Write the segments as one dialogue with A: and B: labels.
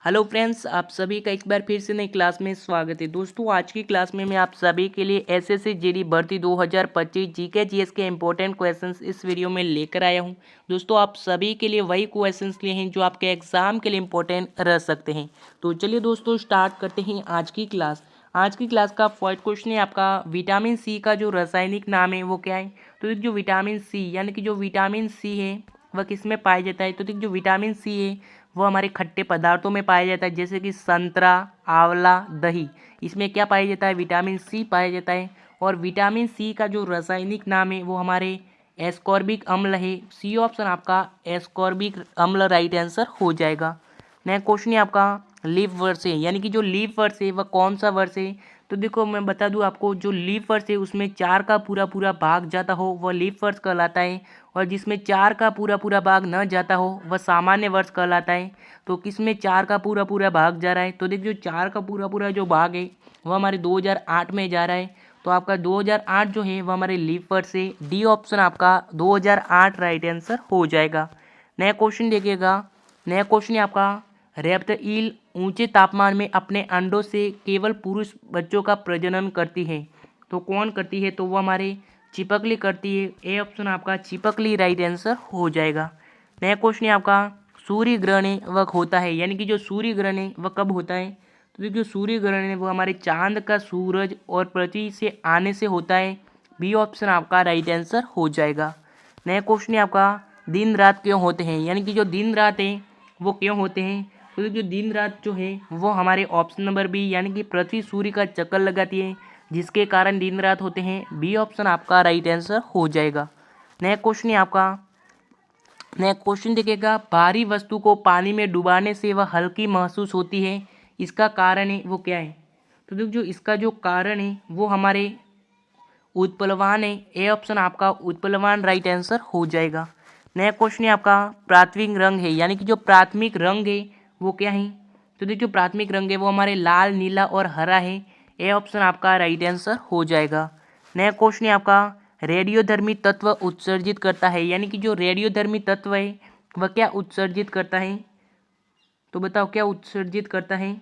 A: Hello friends, आप सभी का एक बार फिर से नई क्लास में स्वागत है। दोस्तों, आज की क्लास में मैं आप सभी के लिए एसएससी जीडी भर्ती 2025 जीके जीएस के इंपॉर्टेंट क्वेश्चंस इस वीडियो में लेकर आया हूं। दोस्तों, आप सभी के लिए वही क्वेश्चंस लिए हैं जो आपके एग्जाम के लिए इंपॉर्टेंट रह सकते हैं। तो चलिए दोस्तों, स्टार्ट करते हैं आज की क्लास। आज की क्लास का फर्स्ट क्वेश्चन है आपका, विटामिन सी का जो रासायनिक नाम है वो क्या है। तो जो विटामिन सी यानी कि जो विटामिन सी है वह किस में पाया जाता है। तो जो विटामिन सी है वो हमारे खट्टे पदार्थों में पाया जाता है, जैसे कि संतरा, आंवला, दही। इसमें क्या पाया जाता है, विटामिन सी पाया जाता है। और विटामिन सी का जो रासायनिक नाम है वो हमारे एस्कॉर्बिक अम्ल है। सी ऑप्शन आपका एस्कॉर्बिक अम्ल राइट आंसर हो जाएगा। नेक्स्ट क्वेश्चन है आपका, लीफ वर्ष है, यानी कि जो लीफ वर्ष है वह कौन सा वर्ष है। तो देखो, मैं बता दूं आपको, जो लीफ वर्ष है उसमें 4 का पूरा पूरा भाग जाता हो वह लीफ वर्ष कहलाता है, और जिसमें 4 का पूरा पूरा भाग न जाता हो वह सामान्य वर्ष कहलाता है। तो किसमें 4 का पूरा पूरा भाग जा रहा है, तो देखिए 4 का पूरा पूरा जो भाग है वह हमारे 2008 में जा रहा है। तो आपका 2008 जो है वह हमारे लीफ वर्ष है। डी ऑप्शन आपका 2008 राइट आंसर हो जाएगा। नया क्वेश्चन देखिएगा। नया क्वेश्चन है आपका, रेप्टाइल ऊंचे तापमान में अपने अंडों से केवल पुरुष बच्चों का प्रजनन करती है। तो कौन करती है, तो वो हमारे चिपकली करती है। ए ऑप्शन आपका चिपकली राइट आंसर हो जाएगा। नया क्वेश्चन है आपका, सूर्य ग्रहण वह होता है, यानी कि जो सूर्य ग्रहण है वह कब होता है। तो देखिए, सूर्य ग्रहण है वो हमारे चांद का सूरज और पृथ्वी से आने से होता है। बी ऑप्शन आपका राइट आंसर हो जाएगा। नया क्वेश्चन है आपका, दिन रात क्यों होते हैं, यानी कि जो दिन रात है वो क्यों होते हैं। तो जो दिन रात जो है वो हमारे ऑप्शन नंबर बी, यानी कि पृथ्वी सूर्य का चक्कर लगाती है, जिसके कारण दिन रात होते हैं। बी ऑप्शन आपका राइट आंसर हो जाएगा। नया क्वेश्चन है आपका। नया क्वेश्चन देखिएगा, भारी वस्तु को पानी में डुबाने से वह हल्की महसूस होती है, इसका कारण है वो क्या है। तो देखो, जो इसका जो कारण है वो हमारे उत्प्लवान है। ए ऑप्शन आपका उत्प्लवान राइट आंसर हो जाएगा। नया क्वेश्चन है आपका, प्राथमिक रंग है, यानी कि जो प्राथमिक रंग है वो क्या है। तो देखिए, जो प्राथमिक रंग है वो हमारे लाल, नीला और हरा है। ए ऑप्शन आपका राइट आंसर हो जाएगा। नया क्वेश्चन है आपका, रेडियोधर्मी तत्व उत्सर्जित करता है, यानी कि जो रेडियोधर्मी तत्व है वह क्या उत्सर्जित करता है। तो बताओ क्या उत्सर्जित करता है।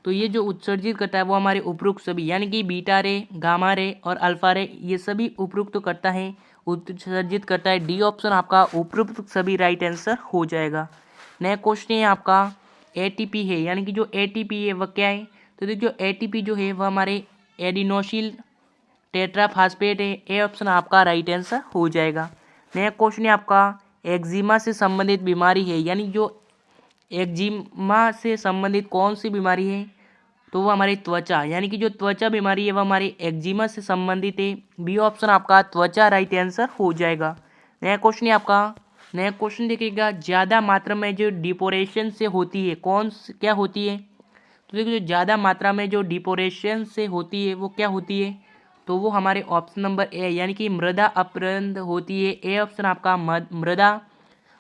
A: तो ये जो उत्सर्जित करता है वो हमारे उपरोक्त सभी, यानी कि बीटा रे, गामा रे और अल्फा रे, ये सभी उपरोक्त करता है, उत्सर्जित करता है। डी ऑप्शन आपका उपरोक्त सभी राइट आंसर हो जाएगा। नया क्वेश्चन है आपका, एटीपी है, यानी कि जो एटीपी है वह क्या है। तो देखिए, जो एटीपी जो है वह हमारे एडिनोसिल टेट्राफास्फेट है। ए ऑप्शन आपका राइट आंसर हो जाएगा। नया क्वेश्चन है आपका, एक्जिमा से संबंधित बीमारी है, यानी जो एक्जिमा से संबंधित कौन सी बीमारी है। तो वो हमारी त्वचा, यानी कि जो त्वचा बीमारी है वो हमारी एक्जिमा से संबंधित है। बी ऑप्शन आपका त्वचा राइट आंसर हो जाएगा। नया क्वेश्चन है आपका। नया क्वेश्चन देखिएगा, ज़्यादा मात्रा में जो डिपोरेशन से होती है क्या होती है। तो देखिए, जो ज़्यादा मात्रा में जो डिपोरेशन से होती है वो क्या होती है। तो वो हमारे ऑप्शन नंबर ए, यानी कि मृदा अपरदन होती है। ए ऑप्शन आपका मृदा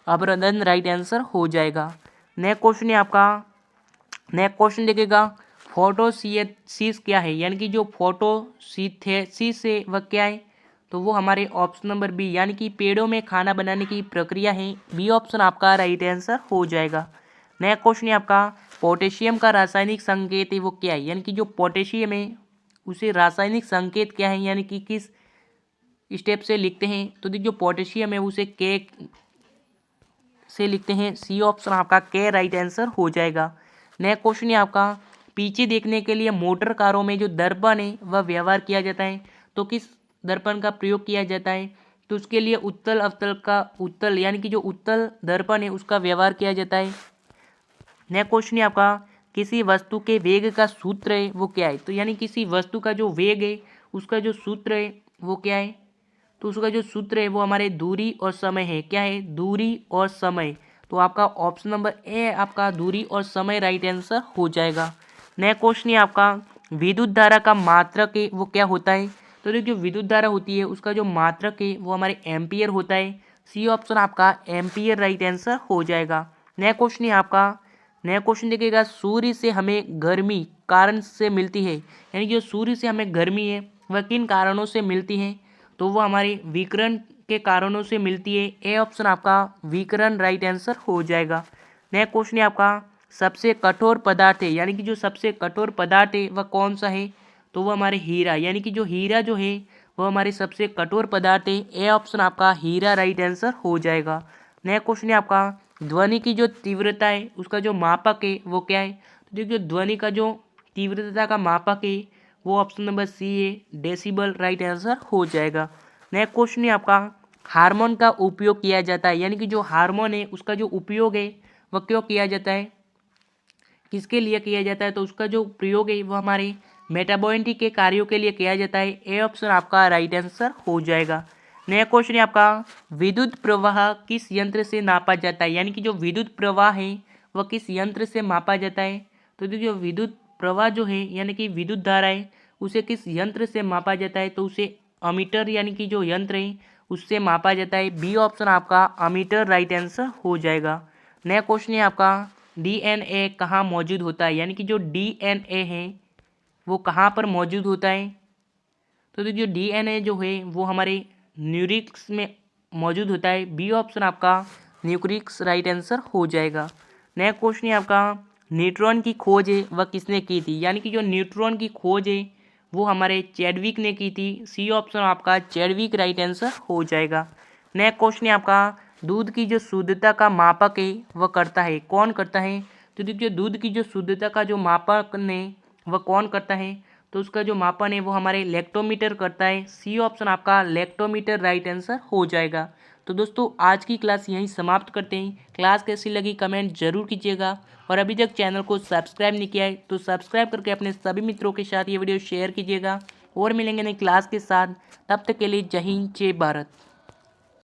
A: अपरदन राइट आंसर हो जाएगा। नया क्वेश्चन है आपका। नया क्वेश्चन देखिएगा, फोटोसिंथेसिस क्या है, यानी कि जो फोटोसिंथेसिस है वह क्या है। तो वो हमारे ऑप्शन नंबर बी, यानी कि पेड़ों में खाना बनाने की प्रक्रिया है। बी ऑप्शन आपका राइट आंसर हो जाएगा। नया क्वेश्चन है आपका, पोटेशियम का रासायनिक संकेत है वो क्या है, यानी कि जो पोटेशियम है उसे रासायनिक संकेत क्या है, यानी कि किस स्टेप से लिखते हैं। तो देखिए, जो पोटेशियम है उसे के से लिखते हैं। सी ऑप्शन आपका के राइट आंसर हो जाएगा। नया क्वेश्चन है आपका, पीछे देखने के लिए मोटर कारों में जो दर्पण है वह व्यवहार किया जाता है। तो किस दर्पण का प्रयोग किया जाता है। तो उसके लिए उत्तल अवतल का उत्तल, यानी कि जो उत्तल दर्पण है उसका व्यवहार किया जाता है। नया क्वेश्चन है आपका, किसी वस्तु के वेग का सूत्र है वो क्या है। तो यानी किसी वस्तु का जो वेग है उसका जो सूत्र है वो क्या है। तो उसका जो सूत्र है वो हमारे दूरी और समय है। क्या है, दूरी और समय। तो आपका ऑप्शन नंबर ए आपका दूरी और समय राइट आंसर हो जाएगा। नया क्वेश्चन है आपका, विद्युत धारा का मात्रक है वो क्या होता है। तो देखिए, जो विद्युत धारा होती है उसका जो मात्रक है वो हमारे एम्पियर होता है। सी ऑप्शन आपका एम्पियर राइट आंसर हो जाएगा। नया क्वेश्चन है आपका। नया क्वेश्चन देखिएगा, सूर्य से हमें गर्मी कारण से मिलती है, यानी जो सूर्य से हमें गर्मी है वह किन कारणों से मिलती है। तो वो हमारे विकिरण के कारणों से मिलती है। ए ऑप्शन आपका विकिरण राइट आंसर हो जाएगा। नया क्वेश्चन है आपका, सबसे कठोर पदार्थ है, यानी कि जो सबसे कठोर पदार्थ है वह कौन सा है, तो वह हमारे हीरा, यानी कि जो हीरा जो है वह हमारे सबसे कठोर पदार्थ है। ए ऑप्शन आपका हीरा राइट आंसर हो जाएगा। नया क्वेश्चन है आपका, ध्वनि की जो तीव्रता है उसका जो मापक है वो क्या है, तो देखिए ध्वनि का जो तीव्रता का मापक है वो ऑप्शन नंबर सी है, डेसिबल राइट आंसर हो जाएगा। नया क्वेश्चन है आपका, हार्मोन का उपयोग किया जाता है, यानी कि जो हार्मोन है उसका जो उपयोग है वह क्यों किया जाता है, किसके लिए किया जाता है, तो उसका जो प्रयोग है वह हमारे मेटाबॉलिटी के कार्यों के लिए किया जाता है। ए ऑप्शन आपका राइट आंसर हो जाएगा। नया क्वेश्चन है आपका, विद्युत प्रवाह किस यंत्र से नापा जाता है, यानी कि जो विद्युत प्रवाह है वह किस यंत्र से मापा जाता है, तो देखिए विद्युत प्रवाह जो है यानी कि विद्युत धारा है उसे किस यंत्र से मापा जाता है, तो उसे अमीटर यानी कि जो यंत्र है उससे मापा जाता है। बी ऑप्शन आपका अमीटर राइट आंसर हो जाएगा। नया क्वेश्चन है आपका, डीएनए कहाँ मौजूद होता है, यानी कि जो डीएनए है वो कहाँ पर मौजूद होता है, तो देखिए डीएनए जो है वो हमारे न्यूक्लियस में मौजूद होता है। बी ऑप्शन आपका न्यूक्लियस राइट आंसर हो जाएगा। नया क्वेश्चन है आपका, न्यूट्रॉन की खोज है वह किसने की थी, यानी कि जो न्यूट्रॉन की खोज है वो हमारे चैडविक ने की थी। सी ऑप्शन आपका चैडविक राइट आंसर हो जाएगा। नया क्वेश्चन है आपका, दूध की जो शुद्धता का मापक है वह करता है, कौन करता है, तो देखिए दूध की जो शुद्धता का जो मापक ने वह कौन करता है, तो उसका जो मापन है वो हमारे लैक्टोमीटर करता है। सी ऑप्शन आपका लैक्टोमीटर राइट आंसर हो जाएगा। तो दोस्तों आज की क्लास यहीं समाप्त करते हैं। क्लास कैसी लगी कमेंट जरूर कीजिएगा, और अभी तक चैनल को सब्सक्राइब नहीं किया है तो सब्सक्राइब करके अपने सभी मित्रों के साथ ये वीडियो शेयर कीजिएगा। और मिलेंगे नई क्लास के साथ, तब तक के लिए जय हिंद जय भारत।